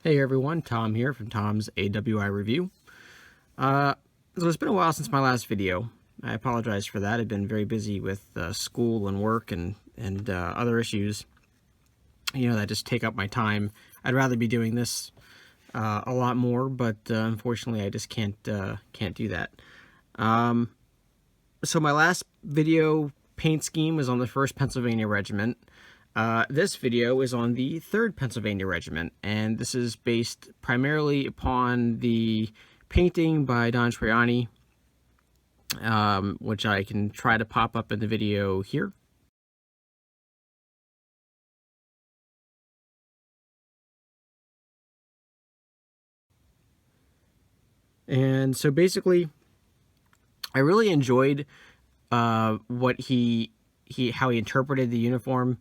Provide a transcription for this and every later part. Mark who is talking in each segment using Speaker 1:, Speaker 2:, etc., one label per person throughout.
Speaker 1: Hey everyone, Tom here from Tom's AWI Review. So it's been a while since my last video. I apologize for that. I've been very busy with school and work and other issues, that just take up my time. I'd rather be doing this a lot more, but unfortunately I just can't do that. So my last video paint scheme was on the 1st Pennsylvania Regiment. This video is on the 3rd Pennsylvania Regiment, and this is based primarily upon the painting by Don Triani, which I can try to pop up in the video here. And so basically, I really enjoyed what how he interpreted the uniform.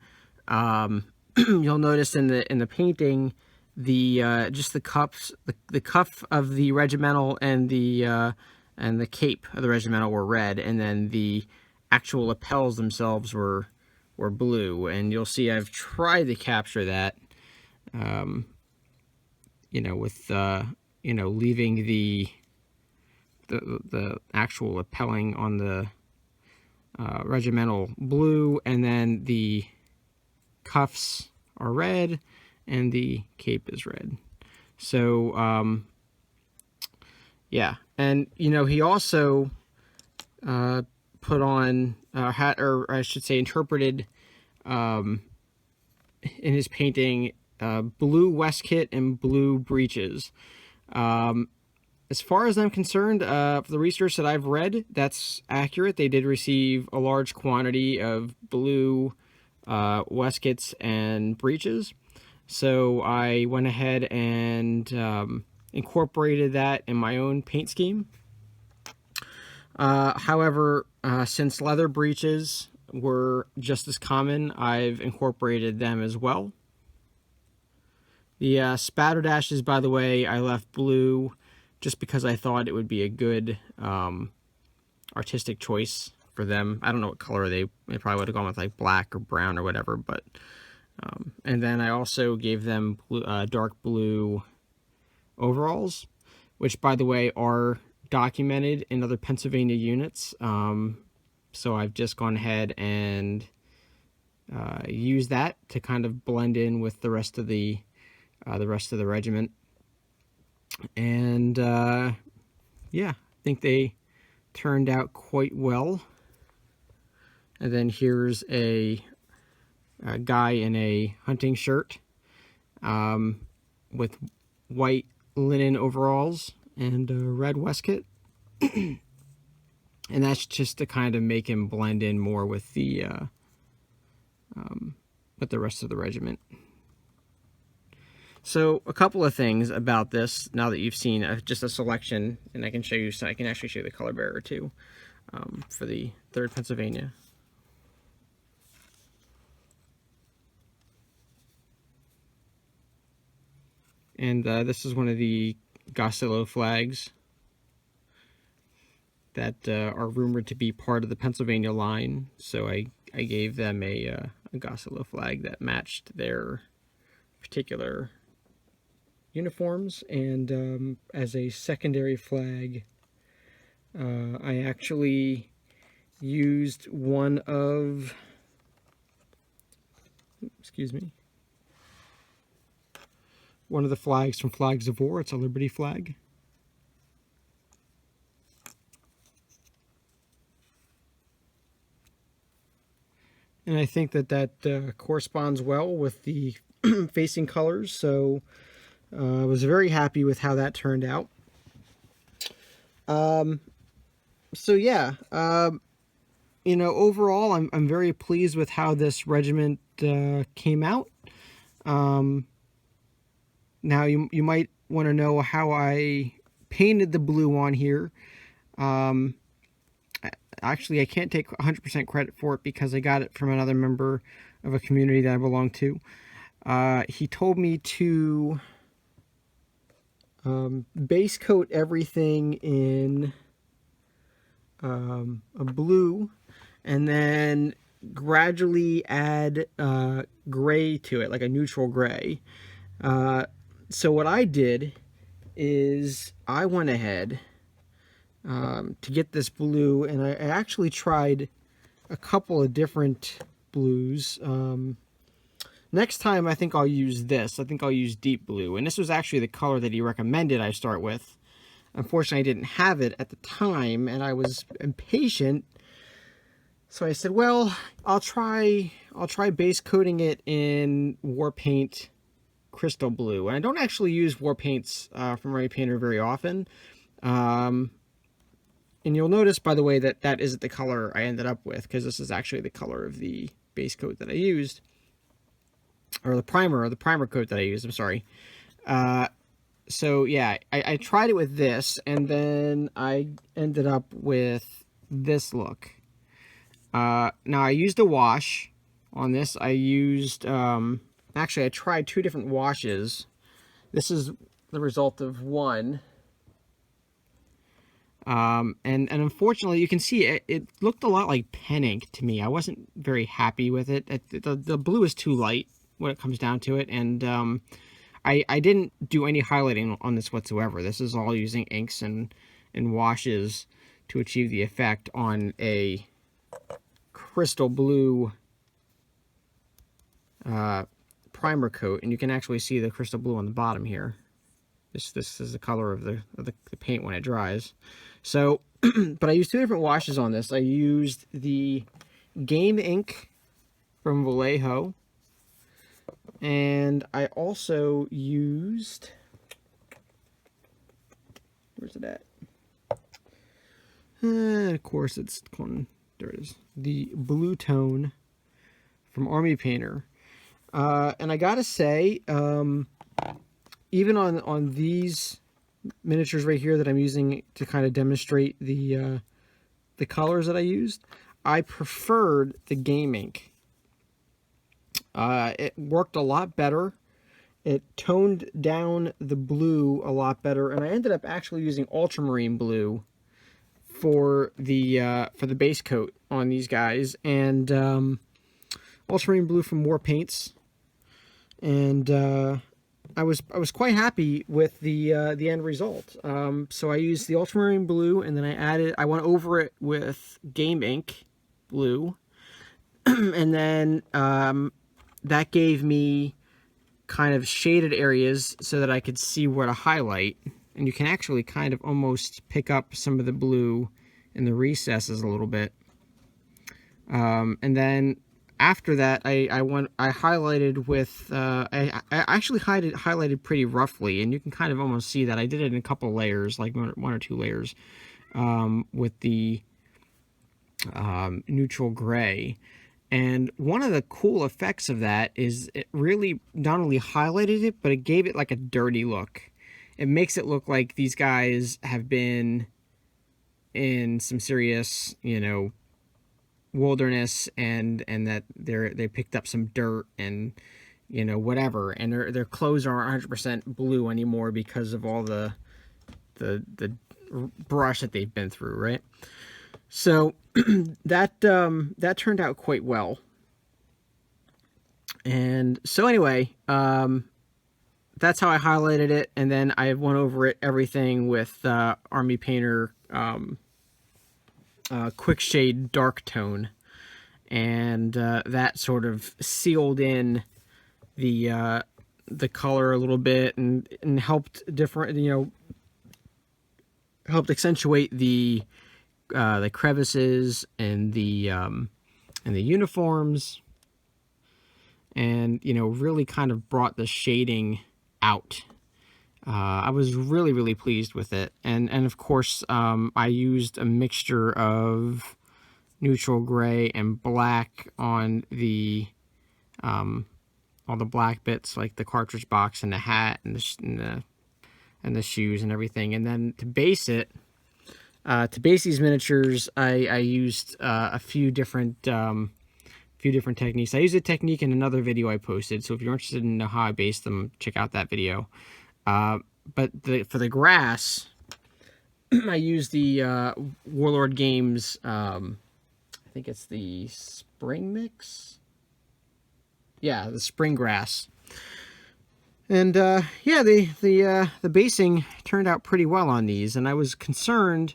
Speaker 1: You'll notice in the painting, just the cuffs, the cuff of the regimental and the cape of the regimental were red, and then the actual lapels themselves were blue. And you'll see I've tried to capture that, with leaving the actual lapelling on the regimental blue, and then the cuffs are red and the cape is red. So yeah, and he also put on or I should say interpreted in his painting blue waistcoat and blue breeches. As far as I'm concerned, for the research that I've read, that's accurate. They did receive a large quantity of blue waistcoats and breeches. So I went ahead and incorporated that in my own paint scheme. However, since leather breeches were just as common, I've incorporated them as well. The spatterdashes, by the way, I left blue just because I thought it would be a good artistic choice for them. I don't know what color they probably would have gone with, like black or brown or whatever, but and then I also gave them dark blue overalls, which, by the way, are documented in other Pennsylvania units. So I've just gone ahead and used that to kind of blend in with the rest of the regiment. And yeah, I think they turned out quite well. And then here's a guy in a hunting shirt with white linen overalls and a red waistcoat. And that's just to kind of make him blend in more with the rest of the regiment. So a couple of things about this, now that you've seen just a selection, and I can show you, so I can actually show you the color bearer too, for the 3rd Pennsylvania. And this is one of the Gossello flags that are rumored to be part of the Pennsylvania line. So I gave them a Gossello flag that matched their particular uniforms. And as a secondary flag, I actually used one of, one of the flags from Flags of War. It's a Liberty flag. And I think that corresponds well with the facing colors, so I was very happy with how that turned out. So yeah, overall, I'm very pleased with how this regiment came out. Now you might want to know how I painted the blue on here. Actually, I can't take 100% credit for it because I got it from another member of a community that I belong to. He told me to base coat everything in a blue, and then gradually add gray to it, like a neutral gray. So what I did is I went ahead to get this blue, and I actually tried a couple of different blues. Next time I think I'll use this. I think I'll use deep blue, and this was actually the color that he recommended I start with. Unfortunately, I didn't have it at the time, and I was impatient. So I said, well, I'll try base coating it in war paint crystal blue. And I don't actually use war paints from Army Painter very often. And you'll notice, by the way, that that isn't the color I ended up with, because this is actually the color of the base coat that I used, or the primer coat that I used. I'm sorry. So yeah, I tried it with this, and then I ended up with this look. Now I used a wash on this. I used, actually I tried 2 different washes. This is the result of one. And unfortunately, you can see it looked a lot like pen ink to me. I wasn't very happy with it. The blue is too light when it comes down to it, and I didn't do any highlighting on this whatsoever. This is all using inks and washes to achieve the effect on a crystal blue primer coat, and you can actually see the crystal blue on the bottom here. This is the color of the paint when it dries. So, but I used 2 different washes on this. I used the Game ink from Vallejo, and I also used, where's it at? Of course, it's there it is. The Blue Tone from Army Painter, and I gotta say, even on these miniatures right here that I'm using to kind of demonstrate the colors that I used, I preferred the Game ink. It worked a lot better. It toned down the blue a lot better, and I ended up actually using ultramarine blue for the base coat on these guys, and ultramarine blue from War Paints, and I was quite happy with the end result. So I used the ultramarine blue, and then I went over it with Game ink blue, and then that gave me kind of shaded areas so that I could see where to highlight. And you can actually kind of almost pick up some of the blue in the recesses a little bit. And then after that, I highlighted with, I actually highlighted pretty roughly, and you can kind of almost see that. I did it in a couple layers, like 1 or 2 layers, with the neutral gray. And one of the cool effects of that is it really not only highlighted it, but it gave it like a dirty look. It makes it look like these guys have been in some serious, you know, wilderness, and that they picked up some dirt and, you know, whatever, and their clothes aren't 100% blue anymore because of all the brush that they've been through, right? So that turned out quite well. And so anyway, that's how I highlighted it, and then I went over everything with Army Painter Quick Shade Dark Tone, and that sort of sealed in the color a little bit, and helped helped accentuate the crevices and the uniforms, and really kind of brought the shading out. I was really pleased with it, and of course I used a mixture of neutral gray and black on all the black bits, like the cartridge box and the hat and the shoes and everything. And then to base these miniatures, I used a few different techniques. I used a technique in another video I posted, so if you're interested in know how I based them, check out that video. But for the grass, I used the Warlord Games, I think it's the Spring Mix? Yeah, the Spring Grass. And yeah, the basing turned out pretty well on these, and I was concerned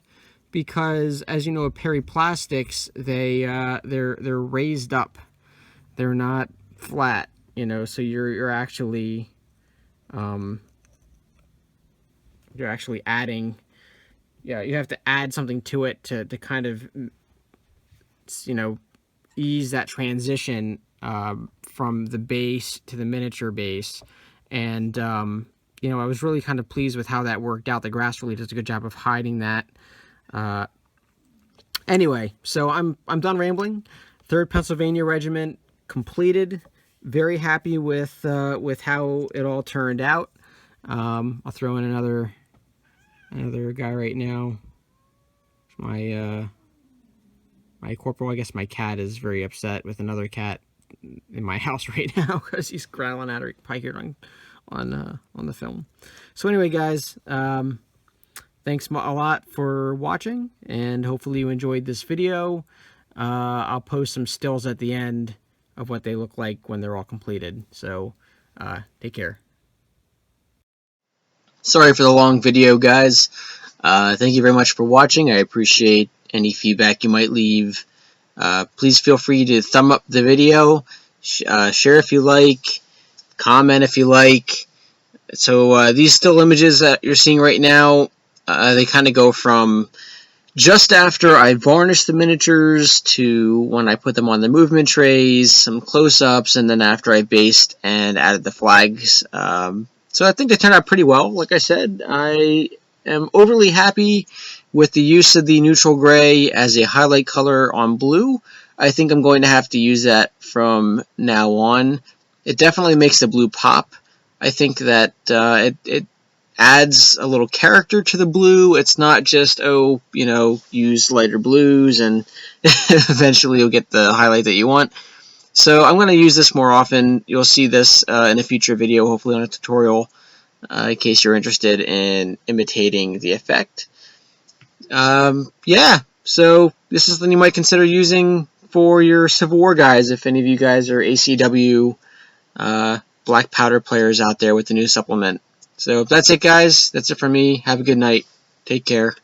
Speaker 1: because, as you know, with periplastics, they're raised up. They're not flat, you know. So you're actually adding. Yeah, you have to add something to it to kind of, you know, ease that transition from the base to the miniature base. And you know, I was really kind of pleased with how that worked out. The grass really does a good job of hiding that. Anyway, so I'm done rambling. 3rd Pennsylvania Regiment completed. Very happy with how it all turned out. I'll throw in another guy right now. My my corporal. I guess my cat is very upset with another cat in my house right now because he's growling at her. Probably hear it on the film. So anyway, guys, thanks a lot for watching, and hopefully you enjoyed this video. I'll post some stills at the end of what they look like when they're all completed. So take care.
Speaker 2: Sorry for the long video, guys. Thank you very much for watching. I appreciate any feedback you might leave. Please feel free to thumb up the video, share if you like, comment if you like. So these still images that you're seeing right now, they kind of go from just after I varnished the miniatures to when I put them on the movement trays, some close-ups, and then after I based and added the flags. So I think they turned out pretty well. Like I said, I am overly happy with the use of the neutral gray as a highlight color on blue. I think I'm going to have to use that from now on. It definitely makes the blue pop. I think that it adds a little character to the blue. It's not just, oh, you know, use lighter blues and eventually you'll get the highlight that you want. So I'm going to use this more often. You'll see this in a future video, hopefully on a tutorial, in case you're interested in imitating the effect. Yeah, so this is something you might consider using for your Civil War guys, if any of you guys are ACW black powder players out there with the new supplement. So that's it, guys. That's it for me. Have a good night. Take care.